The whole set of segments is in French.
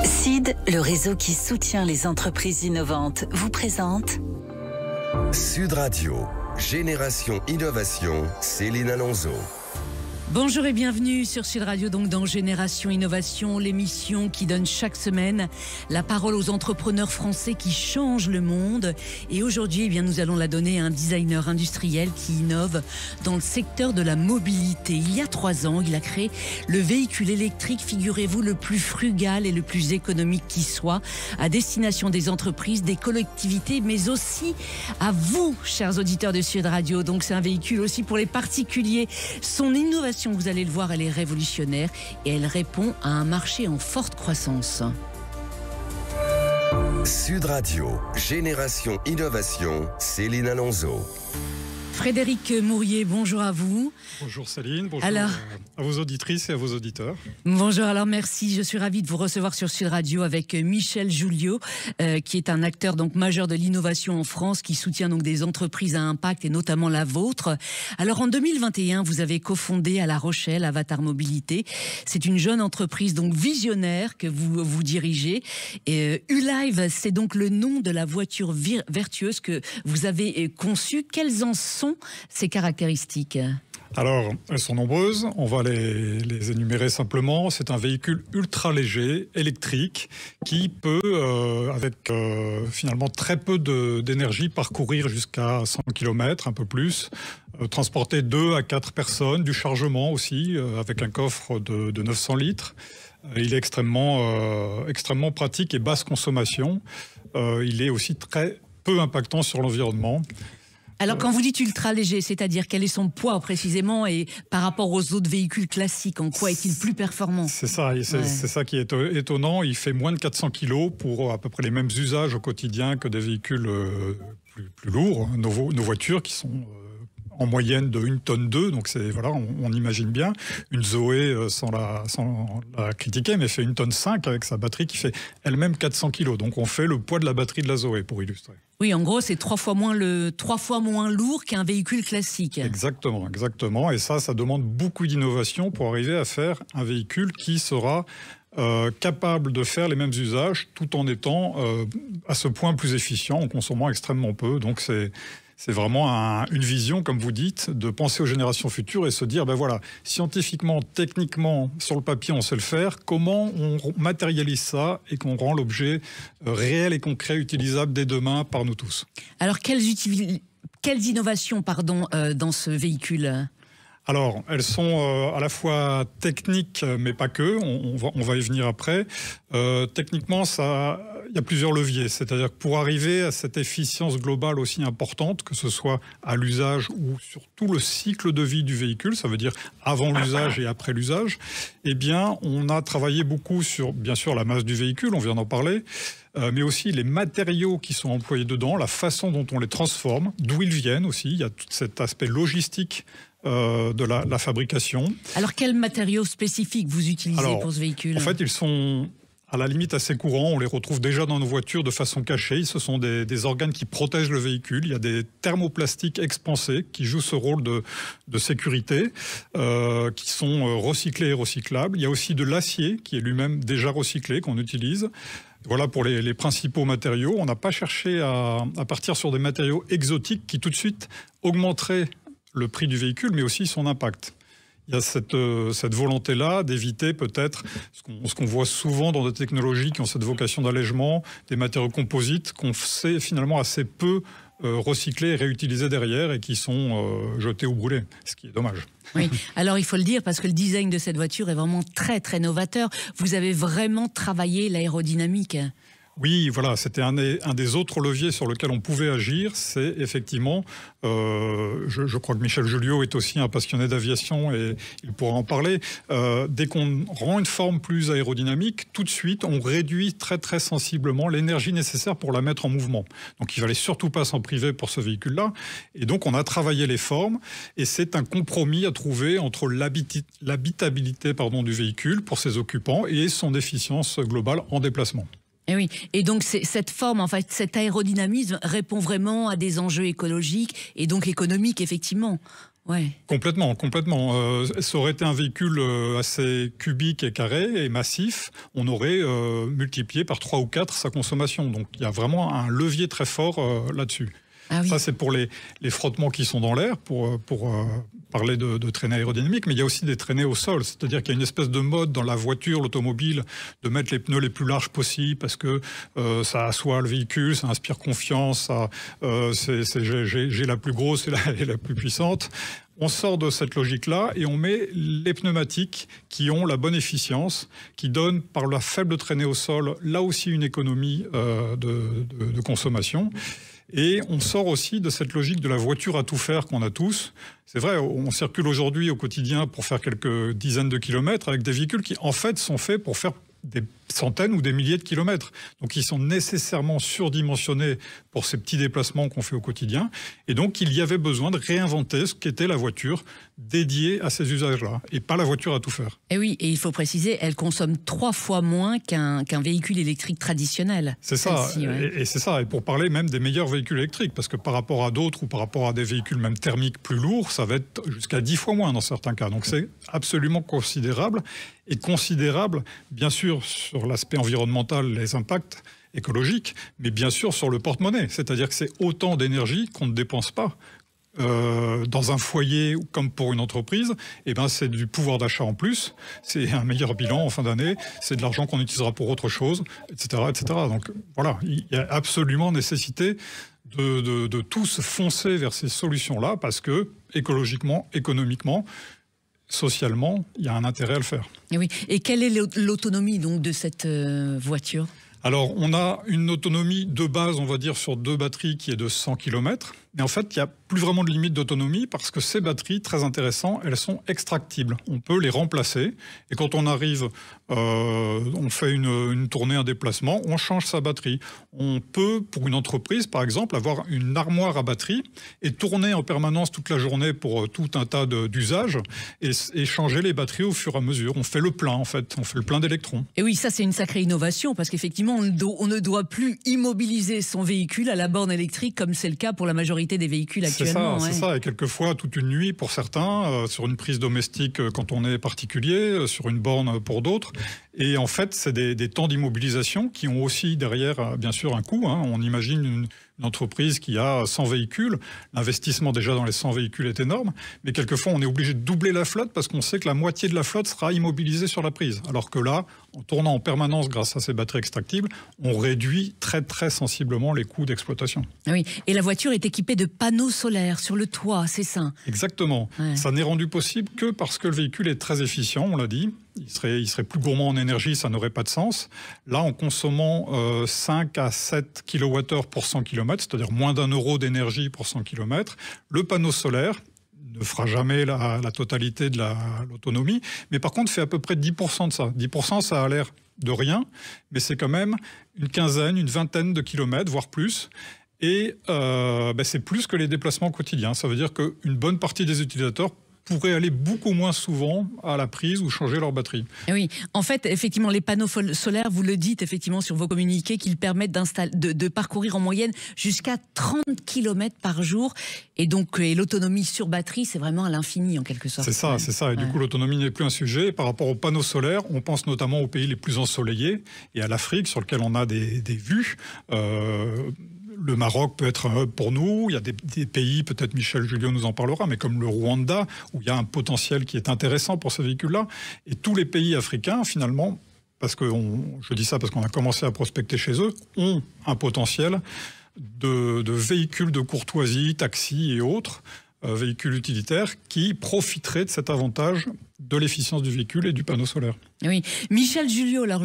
SID, le réseau qui soutient les entreprises innovantes, vous présente Sud Radio, Génération Innovation, Céline Alonso. Bonjour et bienvenue sur Sud Radio, donc dans Génération Innovation, l'émission qui donne chaque semaine la parole aux entrepreneurs français qui changent le monde. Et aujourd'hui, eh bien, nous allons la donner à un designer industriel qui innove dans le secteur de la mobilité. Il y a 3 ans, il a créé le véhicule électrique, figurez-vous, le plus frugal et le plus économique qui soit, à destination des entreprises, des collectivités, mais aussi à vous, chers auditeurs de Sud Radio. Donc c'est un véhicule aussi pour les particuliers. Son innovation, vous allez le voir, elle est révolutionnaire et elle répond à un marché en forte croissance. Sud Radio, Génération Innovation, Céline Alonso. Frédéric Mourier, bonjour à vous. Bonjour Céline, bonjour à vos auditrices et à vos auditeurs. Bonjour, alors merci, je suis ravie de vous recevoir sur Sud Radio avec Michel Julliot, qui est un acteur donc majeur de l'innovation en France, qui soutient donc des entreprises à impact et notamment la vôtre. Alors en 2021, vous avez cofondé à La Rochelle Avatar Mobilité. C'est une jeune entreprise donc visionnaire que vous dirigez. Ulive, c'est donc le nom de la voiture vertueuse que vous avez conçue. Quelles en sont ces caractéristiques ? Alors, elles sont nombreuses, on va les énumérer simplement. C'est un véhicule ultra léger, électrique, qui peut, avec finalement très peu d'énergie, parcourir jusqu'à 100 km, un peu plus, transporter 2 à 4 personnes, du chargement aussi, avec un coffre de 900 litres. Il est extrêmement pratique et basse consommation. Il est aussi très peu impactant sur l'environnement. Alors quand vous dites ultra léger, c'est-à-dire quel est son poids précisément et par rapport aux autres véhicules classiques, en quoi est-il plus performant ? C'est ça, c'est ça qui est étonnant. Il fait moins de 400 kg pour à peu près les mêmes usages au quotidien que des véhicules plus lourds. Nos voitures qui sont en moyenne de 1,2 tonne, donc c'est voilà, on imagine bien. Une Zoé, sans la critiquer, mais fait 1,5 tonne avec sa batterie qui fait elle-même 400 kg. Donc on fait le poids de la batterie de la Zoé, pour illustrer. Oui, en gros, c'est 3 fois moins lourd qu'un véhicule classique. Exactement. Et ça demande beaucoup d'innovation pour arriver à faire un véhicule qui sera capable de faire les mêmes usages tout en étant à ce point plus efficient, en consommant extrêmement peu. Donc c'est vraiment une vision, comme vous dites, de penser aux générations futures et se dire, ben voilà, scientifiquement, techniquement, sur le papier, on sait le faire. Comment on matérialise ça et qu'on rend l'objet réel et concret, utilisable dès demain par nous tous. Alors, quelles innovations, dans ce véhicule ? Alors, elles sont à la fois techniques, mais pas que. On va y venir après. Techniquement, il y a plusieurs leviers. C'est-à-dire que pour arriver à cette efficience globale aussi importante, que ce soit à l'usage ou sur tout le cycle de vie du véhicule, ça veut dire avant l'usage et après l'usage, eh bien, on a travaillé beaucoup sur, bien sûr, la masse du véhicule, on vient d'en parler, mais aussi les matériaux qui sont employés dedans, la façon dont on les transforme, d'où ils viennent aussi. Il y a tout cet aspect logistique de la fabrication. Alors, quels matériaux spécifiques vous utilisez pour ce véhicule ? En fait, ils sont à la limite assez courants. On les retrouve déjà dans nos voitures de façon cachée. Ce sont des organes qui protègent le véhicule. Il y a des thermoplastiques expansés qui jouent ce rôle de sécurité, qui sont recyclés et recyclables. Il y a aussi de l'acier qui est lui-même déjà recyclé, qu'on utilise. Voilà pour les principaux matériaux. On n'a pas cherché à partir sur des matériaux exotiques qui tout de suite augmenteraient le prix du véhicule, mais aussi son impact. Il y a cette volonté-là d'éviter peut-être ce qu'on voit souvent dans des technologies qui ont cette vocation d'allègement, des matériaux composites qu'on sait finalement assez peu recycler et réutiliser derrière et qui sont jetés ou brûlés, ce qui est dommage. Oui, alors il faut le dire parce que le design de cette voiture est vraiment très très novateur. Vous avez vraiment travaillé l'aérodynamique. Oui, voilà, c'était un des autres leviers sur lequel on pouvait agir. C'est effectivement, je crois que Michel Julliot est aussi un passionné d'aviation et il pourra en parler. Dès qu'on rend une forme plus aérodynamique, tout de suite, on réduit très très sensiblement l'énergie nécessaire pour la mettre en mouvement. Donc il ne fallait surtout pas s'en priver pour ce véhicule-là. Et donc on a travaillé les formes et c'est un compromis à trouver entre l'habitabilité du véhicule pour ses occupants et son efficience globale en déplacement. Et oui, et donc cette forme, en fait, cet aérodynamisme répond vraiment à des enjeux écologiques et donc économiques, effectivement. Ouais. Complètement. Ça aurait été un véhicule assez cubique et carré et massif. On aurait multiplié par 3 ou 4 sa consommation. Donc il y a vraiment un levier très fort là-dessus. Ah oui. Ça, c'est pour les frottements qui sont dans l'air, pour parler de traînées aérodynamiques, mais il y a aussi des traînées au sol. C'est-à-dire qu'il y a une espèce de mode dans la voiture, l'automobile, de mettre les pneus les plus larges possibles parce que ça assoit le véhicule, ça inspire confiance, j'ai la plus grosse et la plus puissante. On sort de cette logique-là et on met les pneumatiques qui ont la bonne efficience, qui donnent par la faible traînée au sol, là aussi une économie de consommation. Et on sort aussi de cette logique de la voiture à tout faire qu'on a tous. C'est vrai, on circule aujourd'hui au quotidien pour faire quelques dizaines de kilomètres avec des véhicules qui, en fait, sont faits pour faire des centaines ou des milliers de kilomètres. Donc, ils sont nécessairement surdimensionnés pour ces petits déplacements qu'on fait au quotidien. Et donc, il y avait besoin de réinventer ce qu'était la voiture dédiée à ces usages-là, et pas la voiture à tout faire. Et oui, et il faut préciser, elle consomme 3 fois moins qu'un véhicule électrique traditionnel. C'est ça, ouais. et c'est ça. Et pour parler même des meilleurs véhicules électriques, parce que par rapport à d'autres ou par rapport à des véhicules même thermiques plus lourds, ça va être jusqu'à 10 fois moins dans certains cas. Donc, c'est absolument considérable. Et considérable, bien sûr, sur l'aspect environnemental, les impacts écologiques, mais bien sûr sur le porte-monnaie. C'est-à-dire que c'est autant d'énergie qu'on ne dépense pas. Dans un foyer comme pour une entreprise, eh ben c'est du pouvoir d'achat en plus, c'est un meilleur bilan en fin d'année, c'est de l'argent qu'on utilisera pour autre chose, etc., etc. Donc voilà, il y a absolument nécessité de tous foncer vers ces solutions-là parce que écologiquement, économiquement, socialement, il y a un intérêt à le faire. Et oui. Et quelle est l'autonomie donc de cette voiture ? Alors, on a une autonomie de base, on va dire, sur 2 batteries qui est de 100 km. Mais en fait, il n'y a plus vraiment de limite d'autonomie parce que ces batteries, très intéressantes, elles sont extractibles. On peut les remplacer. Et quand on arrive, on fait une tournée, un déplacement, on change sa batterie. On peut, pour une entreprise, par exemple, avoir une armoire à batterie et tourner en permanence toute la journée pour tout un tas d'usages et changer les batteries au fur et à mesure. On fait le plein, en fait. On fait le plein d'électrons. Et oui, ça, c'est une sacrée innovation parce qu'effectivement, on ne doit plus immobiliser son véhicule à la borne électrique comme c'est le cas pour la majorité des véhicules actuellement. C'est ça, et quelquefois toute une nuit pour certains, sur une prise domestique quand on est particulier, sur une borne pour d'autres. Et en fait, c'est des temps d'immobilisation qui ont aussi derrière, bien sûr, un coût. On imagine une entreprise qui a 100 véhicules. L'investissement déjà dans les 100 véhicules est énorme. Mais quelquefois, on est obligé de doubler la flotte parce qu'on sait que la moitié de la flotte sera immobilisée sur la prise. Alors que là, en tournant en permanence grâce à ces batteries extractibles, on réduit très, très sensiblement les coûts d'exploitation. Oui, et la voiture est équipée de panneaux solaires sur le toit, c'est ça ? Exactement. Ouais. Ça n'est rendu possible que parce que le véhicule est très efficient, on l'a dit. Il serait plus gourmand en énergie, ça n'aurait pas de sens. Là, en consommant 5 à 7 kWh pour 100 km, c'est-à-dire moins d'€1 d'énergie pour 100 km, le panneau solaire ne fera jamais la totalité de l'autonomie, mais par contre fait à peu près 10% de ça. 10%, ça a l'air de rien, mais c'est quand même une quinzaine, une vingtaine de kilomètres, voire plus. Et c'est plus que les déplacements quotidiens. Ça veut dire qu'une bonne partie des utilisateurs pourraient aller beaucoup moins souvent à la prise ou changer leur batterie. Et oui, en fait, effectivement, les panneaux solaires, vous le dites effectivement sur vos communiqués, qu'ils permettent de parcourir en moyenne jusqu'à 30 km par jour. Et donc, l'autonomie sur batterie, c'est vraiment à l'infini en quelque sorte. C'est ça. Et du coup, l'autonomie n'est plus un sujet. Par rapport aux panneaux solaires, on pense notamment aux pays les plus ensoleillés et à l'Afrique, sur lequel on a des vues. Le Maroc peut être un hub pour nous. Il y a des pays, peut-être Michel Julio nous en parlera, mais comme le Rwanda, où il y a un potentiel qui est intéressant pour ces véhicules-là. Et tous les pays africains, finalement, je dis ça parce qu'on a commencé à prospecter chez eux, ont un potentiel de véhicules de courtoisie, taxis et autres, véhicules utilitaires, qui profiteraient de cet avantage de l'efficience du véhicule et du panneau solaire. Oui. Michel Julio, alors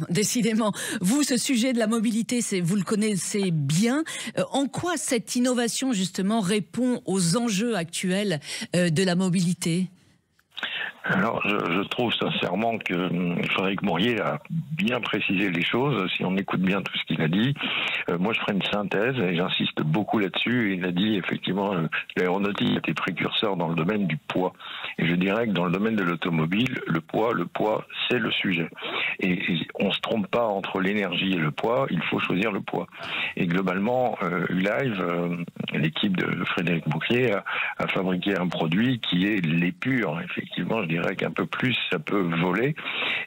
décidément, vous, ce sujet de la mobilité, vous le connaissez bien. En quoi cette innovation, justement, répond aux enjeux actuels de la mobilité ? Alors, je trouve sincèrement que Frédéric Mourier a bien précisé les choses. Si on écoute bien tout ce qu'il a dit, moi je ferai une synthèse et j'insiste beaucoup là-dessus. Il a dit effectivement l'aéronautique était précurseur dans le domaine du poids. Et je dirais que dans le domaine de l'automobile, le poids, c'est le sujet. Et on se trompe pas entre l'énergie et le poids, il faut choisir le poids. Et globalement, Ulive, l'équipe de Frédéric Mourier a fabriqué un produit qui est l'épure. Effectivement, je dirais qu'un peu plus, ça peut voler.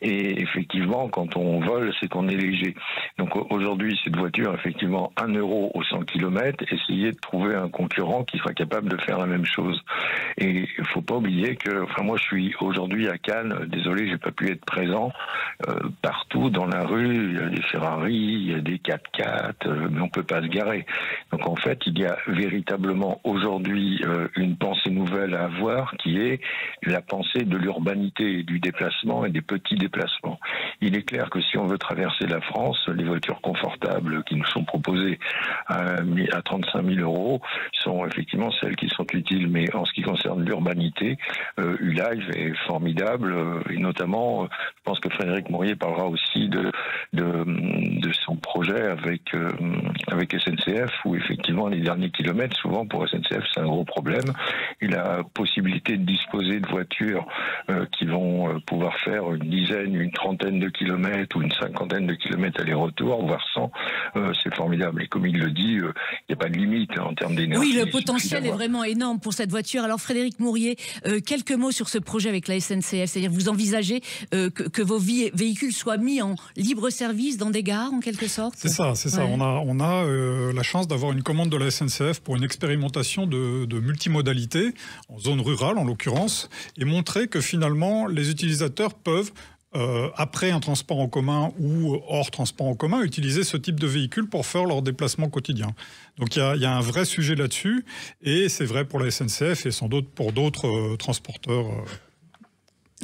Et effectivement, quand on vole, c'est qu'on est léger. Donc aujourd'hui, cette voiture, effectivement, 1 euro au 100 km, essayez de trouver un concurrent qui sera capable de faire la même chose. Et il faut pas oublier que, enfin moi je suis aujourd'hui à Cannes, désolé, j'ai pas pu être présent, partout dans la rue, il y a des Ferrari, il y a des 4x4, mais on peut pas se garer. Donc en fait, il y a véritablement aujourd'hui une pensée nouvelle à avoir qui est la pensée de l'urbanité, du déplacement et des petits déplacements. Il est clair que si on veut traverser la France, les voitures confortables qui nous sont proposées à 35 000 euros sont effectivement celles qui sont utiles. Mais en ce qui concerne l'urbanité, Ulive est formidable et notamment, je pense que Frédéric Mourier parlera aussi de son projet avec SNCF où effectivement les derniers kilomètres, souvent pour SNCF c'est un gros problème. Il a possibilité de disposer de voitures qui vont pouvoir faire une dizaine, une trentaine de kilomètres ou une cinquantaine de kilomètres aller-retour, voire 100. C'est formidable. Et comme il le dit, il n'y a pas de limite en termes d'énergie. Oui, le potentiel est vraiment énorme pour cette voiture. Alors Frédéric Mourier, quelques mots sur ce projet avec la SNCF. C'est-à-dire vous envisagez que vos véhicules soient mis en libre service dans des gares en quelque sorte? C'est ça, c'est ça. On a la chance d'avoir une commande de la SNCF pour une expérimentation de multimodalité, en zone rurale en l'occurrence, et montrer que finalement les utilisateurs peuvent après un transport en commun ou hors transport en commun, utiliser ce type de véhicule pour faire leur déplacement quotidien. Donc il y a un vrai sujet là-dessus, et c'est vrai pour la SNCF et sans doute pour d'autres transporteurs.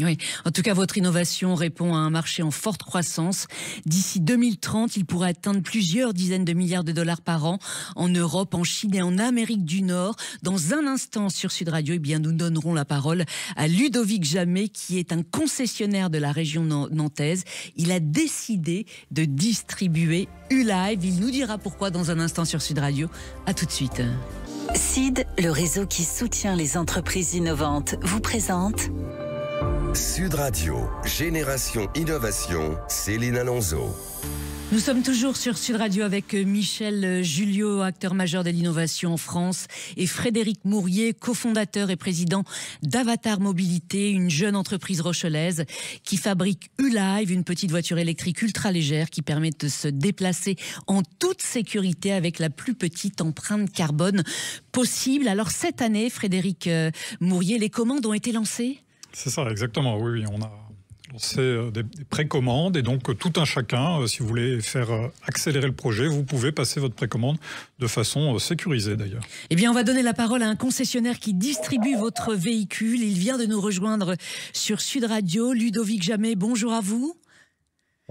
Oui, en tout cas, votre innovation répond à un marché en forte croissance. D'ici 2030, il pourrait atteindre plusieurs dizaines de milliards de dollars par an en Europe, en Chine et en Amérique du Nord. Dans un instant sur Sud Radio, eh bien, nous donnerons la parole à Ludovic Jamet, qui est un concessionnaire de la région nantaise. Il a décidé de distribuer Ulive. Il nous dira pourquoi dans un instant sur Sud Radio. À tout de suite. SID, le réseau qui soutient les entreprises innovantes, vous présente Sud Radio, Génération Innovation, Céline Alonso. Nous sommes toujours sur Sud Radio avec Michel Julliot, acteur majeur de l'innovation en France, et Frédéric Mourier, cofondateur et président d'Avatar Mobilité, une jeune entreprise rochelaise qui fabrique Ulive, une petite voiture électrique ultra légère qui permet de se déplacer en toute sécurité avec la plus petite empreinte carbone possible. Alors cette année, Frédéric Mourier, les commandes ont été lancées ? C'est ça, exactement. Oui, on a lancé des précommandes et donc tout un chacun, si vous voulez faire accélérer le projet, vous pouvez passer votre précommande de façon sécurisée d'ailleurs. Eh bien, on va donner la parole à un concessionnaire qui distribue votre véhicule. Il vient de nous rejoindre sur Sud Radio. Ludovic Jamet, bonjour à vous.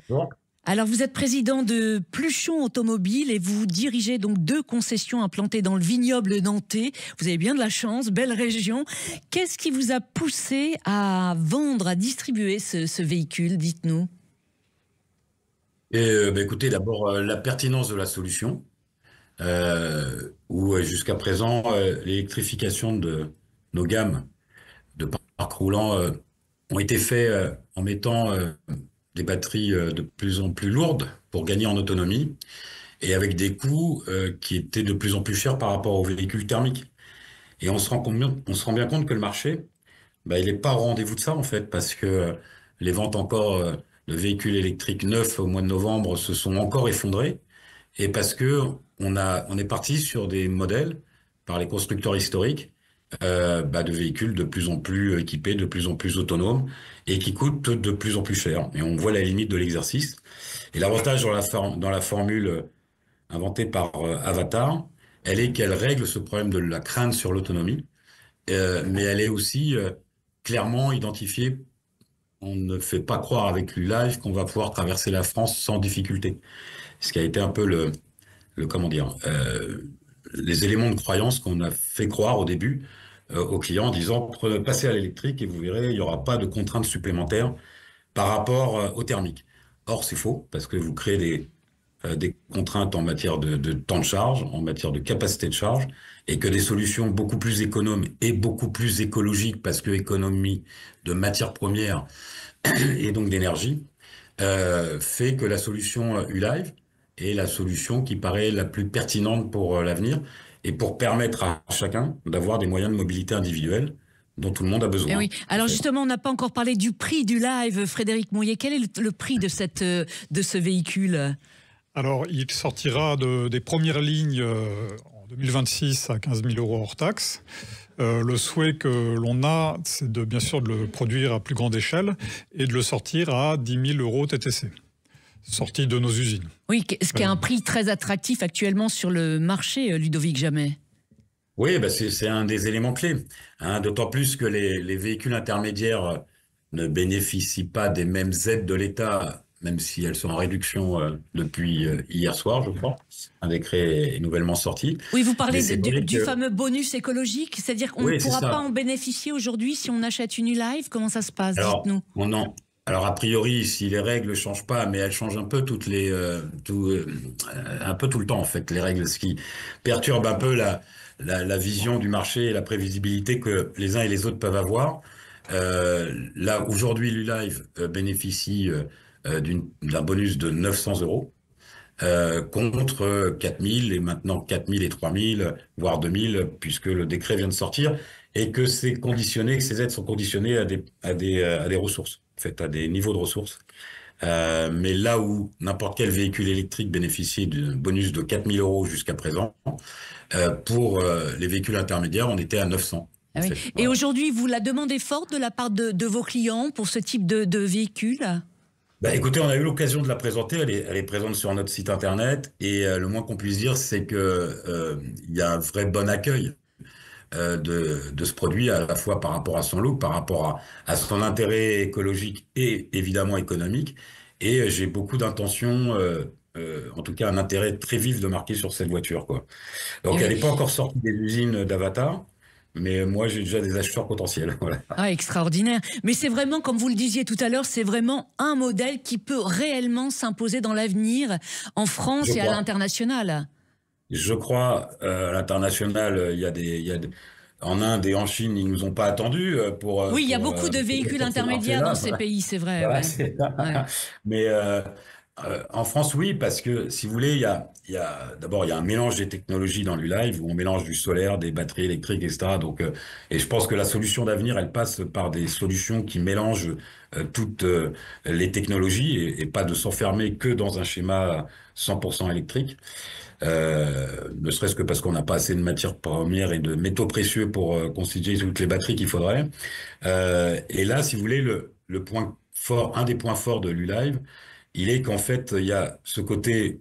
Bonjour. Alors, vous êtes président de Pluchon Automobile et vous dirigez donc 2 concessions implantées dans le vignoble nantais. Vous avez bien de la chance, belle région. Qu'est-ce qui vous a poussé à vendre, à distribuer ce véhicule? Dites-nous. Écoutez, d'abord, la pertinence de la solution, où jusqu'à présent, l'électrification de nos gammes de parcs roulants ont été faits en mettant des batteries de plus en plus lourdes pour gagner en autonomie et avec des coûts qui étaient de plus en plus chers par rapport aux véhicules thermiques. Et on se rend bien compte que le marché, il n'est pas au rendez-vous de ça en fait, parce que les ventes encore de véhicules électriques neufs au mois de novembre se sont encore effondrées, et parce que on est parti sur des modèles par les constructeurs historiques de véhicules de plus en plus équipés, de plus en plus autonomes et qui coûtent de plus en plus cher. Et on voit la limite de l'exercice. Et l'avantage dans la formule inventée par Avatar, elle est qu'elle règle ce problème de la crainte sur l'autonomie, mais elle est aussi clairement identifiée. On ne fait pas croire avec l'Ulive qu'on va pouvoir traverser la France sans difficulté. Ce qui a été un peu les éléments de croyance qu'on a fait croire au début aux clients en disant passez à l'électrique et vous verrez, il n'y aura pas de contraintes supplémentaires par rapport au thermique. Or, c'est faux, parce que vous créez des contraintes en matière de temps de charge, en matière de capacité de charge, et que des solutions beaucoup plus économes et beaucoup plus écologiques, parce que économie de matières premières et donc d'énergie, fait que la solution Ulive est la solution qui paraît la plus pertinente pour l'avenir et pour permettre à chacun d'avoir des moyens de mobilité individuelle dont tout le monde a besoin. Eh oui. Alors justement, on n'a pas encore parlé du prix du Live, Frédéric Mourier. Quel est le prix de ce véhicule? Alors, il sortira des premières lignes en 2026 à 15 000 € hors taxe. Le souhait que l'on a, c'est bien sûr de le produire à plus grande échelle et de le sortir à 10 000 € TTC, sorti de nos usines. Oui, ce qui est un prix très attractif actuellement sur le marché, Ludovic Jamais. Oui, c'est un des éléments clés, hein, d'autant plus que les véhicules intermédiaires ne bénéficient pas des mêmes aides de l'État, même si elles sont en réduction depuis hier soir, je crois. Un décret est nouvellement sorti. Oui, vous parlez du fameux bonus écologique, c'est-à-dire qu'on ne pourra pas en bénéficier aujourd'hui si on achète une Ulive. Comment ça se passe? Dites-nous. Alors, a priori, si les règles ne changent pas, mais elles changent un peu un peu tout le temps, en fait, les règles, ce qui perturbe un peu la vision du marché et la prévisibilité que les uns et les autres peuvent avoir. Là, aujourd'hui, l'Ulive bénéficie d'un bonus de 900 € contre 4 000 et maintenant 4 000 et 3 000, voire 2 000, puisque le décret vient de sortir et que c'est conditionné, que ces aides sont conditionnées à des ressources, en fait, à des niveaux de ressources. Mais là où n'importe quel véhicule électrique bénéficiait d'un bonus de 4 000 € jusqu'à présent, pour les véhicules intermédiaires, on était à 900. Ah oui. Et aujourd'hui, vous, la demande est forte de la part de vos clients pour ce type de véhicule? Écoutez, on a eu l'occasion de la présenter, elle est présente sur notre site internet, et le moins qu'on puisse dire, c'est que il y a un vrai bon accueil de ce produit, à la fois par rapport à son look, par rapport à son intérêt écologique et évidemment économique. Et j'ai beaucoup d'intentions, en tout cas un intérêt très vif de marquer sur cette voiture, quoi. Donc elle n'est pas encore sortie des usines d'Avatar, mais moi j'ai déjà des acheteurs potentiels. Voilà. Ah, extraordinaire. Mais c'est vraiment, comme vous le disiez tout à l'heure, c'est vraiment un modèle qui peut réellement s'imposer dans l'avenir en France et à l'international. Je crois, à l'international, en Inde et en Chine, ils nous ont pas attendus pour. Oui, il y a beaucoup de véhicules intermédiaires dans ces pays, c'est vrai. Voilà, ouais. Ouais. Mais en France, oui, parce que si vous voulez, d'abord il y a un mélange des technologies dans l'Ulive où on mélange du solaire, des batteries électriques, etc. Donc, et je pense que la solution d'avenir, elle passe par des solutions qui mélangent toutes les technologies et pas de s'enfermer que dans un schéma 100% électrique. Ne serait-ce que parce qu'on n'a pas assez de matières premières et de métaux précieux pour constituer toutes les batteries qu'il faudrait. Et là, si vous voulez, le point fort, un des points forts de l'Ulive, il est qu'en fait, il y a ce côté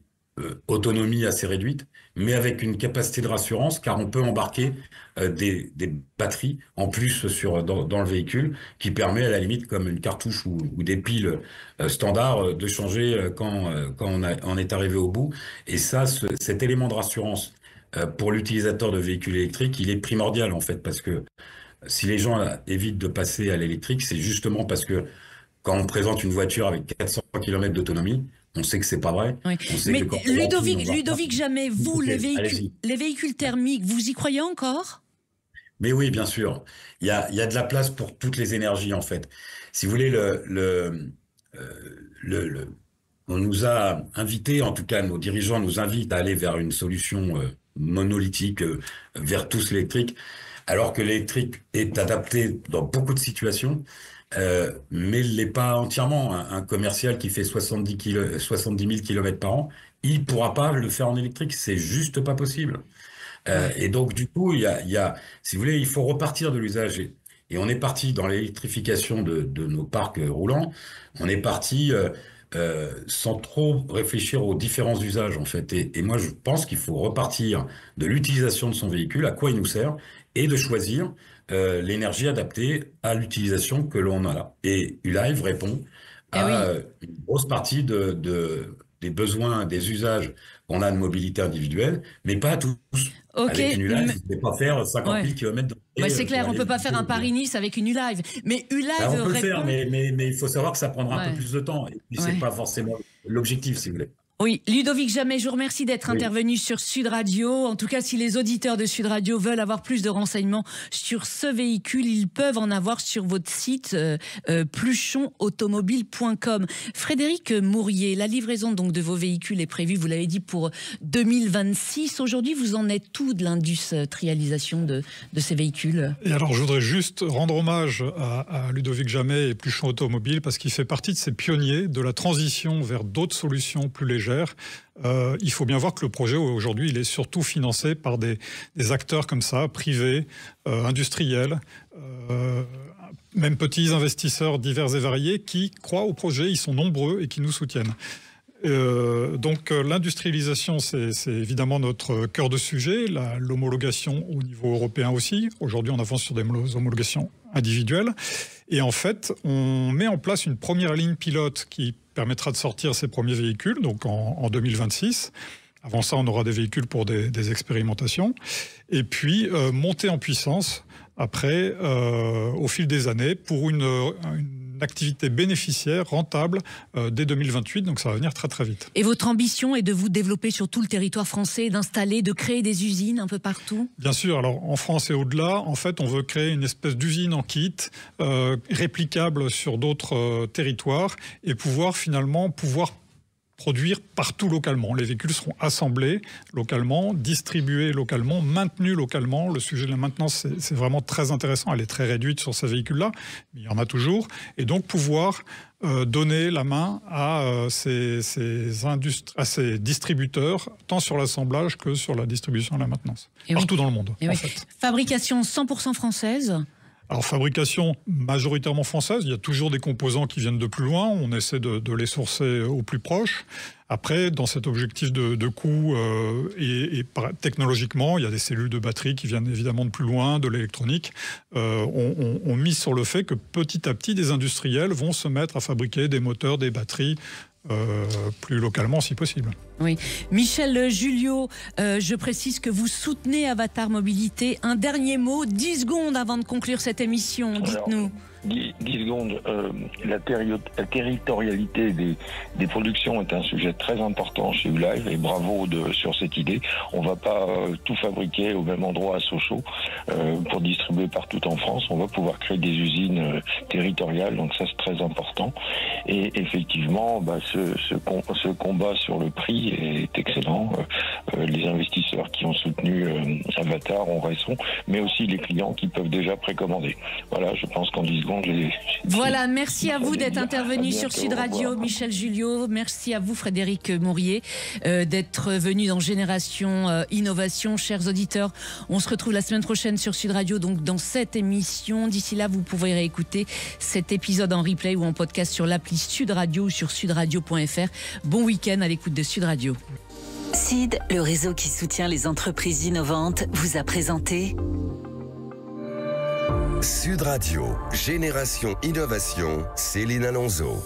autonomie assez réduite, mais avec une capacité de rassurance, car on peut embarquer des batteries en plus dans le véhicule, qui permet à la limite, comme une cartouche ou des piles standard, de changer quand on est arrivé au bout. Et ça, cet élément de rassurance pour l'utilisateur de véhicules électriques, il est primordial en fait, parce que si les gens évitent de passer à l'électrique, c'est justement parce que quand on présente une voiture avec 400 km d'autonomie, on sait que c'est pas vrai. Oui. Mais Ludovic Jamais, vous, les véhicules thermiques, vous y croyez encore? Mais oui, bien sûr. Il y a de la place pour toutes les énergies, en fait. Si vous voulez, on nous a invités, en tout cas, nos dirigeants nous invitent à aller vers une solution monolithique, vers tous l'électrique, alors que l'électrique est adapté dans beaucoup de situations. Mais il l'est pas entièrement. Un commercial qui fait 70 000 km par an, il pourra pas le faire en électrique. C'est juste pas possible. Et donc, du coup, si vous voulez, il faut repartir de l'usage. Et on est parti dans l'électrification de nos parcs roulants. On est parti sans trop réfléchir aux différents usages, en fait. Et moi, je pense qu'il faut repartir de l'utilisation de son véhicule, à quoi il nous sert, et de choisir l'énergie adaptée à l'utilisation que l'on a là. Et Ulive répond à une grosse partie des besoins, des usages qu'on a de mobilité individuelle, mais pas à tous. Okay. Avec une Ulive, vous ne pouvez pas faire 50 000 km. C'est clair, on ne peut pas faire un Paris-Nice avec une Ulive. Mais Ulive on peut le faire, mais il faut savoir que ça prendra un peu plus de temps. Et puis, c'est pas forcément l'objectif, si vous voulez. Oui, Ludovic Jamais, je vous remercie d'être intervenu sur Sud Radio. En tout cas, si les auditeurs de Sud Radio veulent avoir plus de renseignements sur ce véhicule, ils peuvent en avoir sur votre site pluchonautomobile.com. Frédéric Mourier, la livraison donc de vos véhicules est prévue, vous l'avez dit, pour 2026. Aujourd'hui, vous en êtes où de l'industrialisation de ces véhicules? Et alors, je voudrais juste rendre hommage à Ludovic Jamais et Pluchon Automobile parce qu'il fait partie de ces pionniers de la transition vers d'autres solutions plus légères. Il faut bien voir que le projet aujourd'hui, il est surtout financé par des acteurs comme ça, privés, industriels, même petits investisseurs divers et variés qui croient au projet, ils sont nombreux et qui nous soutiennent. Donc l'industrialisation, c'est évidemment notre cœur de sujet, l'homologation au niveau européen aussi. Aujourd'hui, on avance sur des homologations individuelles. Et en fait, on met en place une première ligne pilote qui permettra de sortir ces premiers véhicules, donc en 2026. Avant ça, on aura des véhicules pour des expérimentations. Et puis, monter en puissance après, au fil des années, pour une activité bénéficiaire, rentable, dès 2028. Donc ça va venir très très vite. Et votre ambition est de vous développer sur tout le territoire français, d'installer, de créer des usines un peu partout? Bien sûr. Alors en France et au-delà, en fait, on veut créer une espèce d'usine en kit, réplicable sur d'autres territoires et pouvoir produire partout localement. Les véhicules seront assemblés localement, distribués localement, maintenus localement. Le sujet de la maintenance, c'est vraiment très intéressant. Elle est très réduite sur ces véhicules-là, mais il y en a toujours. Et donc pouvoir donner la main à ces distributeurs, tant sur l'assemblage que sur la distribution et la maintenance. Partout dans le monde, en fait. Fabrication 100% française? Alors, fabrication majoritairement française, il y a toujours des composants qui viennent de plus loin, on essaie de les sourcer au plus proche. Après, dans cet objectif de coût technologiquement, il y a des cellules de batterie qui viennent évidemment de plus loin, de l'électronique. On mise sur le fait que petit à petit, des industriels vont se mettre à fabriquer des moteurs, des batteries, plus localement si possible. Oui. Michel Julliot, je précise que vous soutenez Avatar Mobilité. Un dernier mot, 10 secondes avant de conclure cette émission, dites-nous. 10 secondes. La territorialité des productions est un sujet très important chez Ulive et bravo sur cette idée. On ne va pas tout fabriquer au même endroit à Sochaux pour distribuer partout en France. On va pouvoir créer des usines territoriales, donc ça c'est très important. Et effectivement, ce combat sur le prix est excellent. Les investisseurs qui ont soutenu Avatar ont raison, mais aussi les clients qui peuvent déjà précommander. Voilà, je pense qu'en 10 secondes, voilà, merci à vous d'être intervenu sur Sud Radio, Michel Julliot. Merci à vous, Frédéric Mourier, d'être venu dans Génération Innovation. Chers auditeurs, on se retrouve la semaine prochaine sur Sud Radio, donc dans cette émission. D'ici là, vous pourrez réécouter cet épisode en replay ou en podcast sur l'appli Sud Radio ou sur sudradio.fr. Bon week-end à l'écoute de Sud Radio. SID, le réseau qui soutient les entreprises innovantes, vous a présenté Sud Radio, Génération Innovation, Céline Alonso.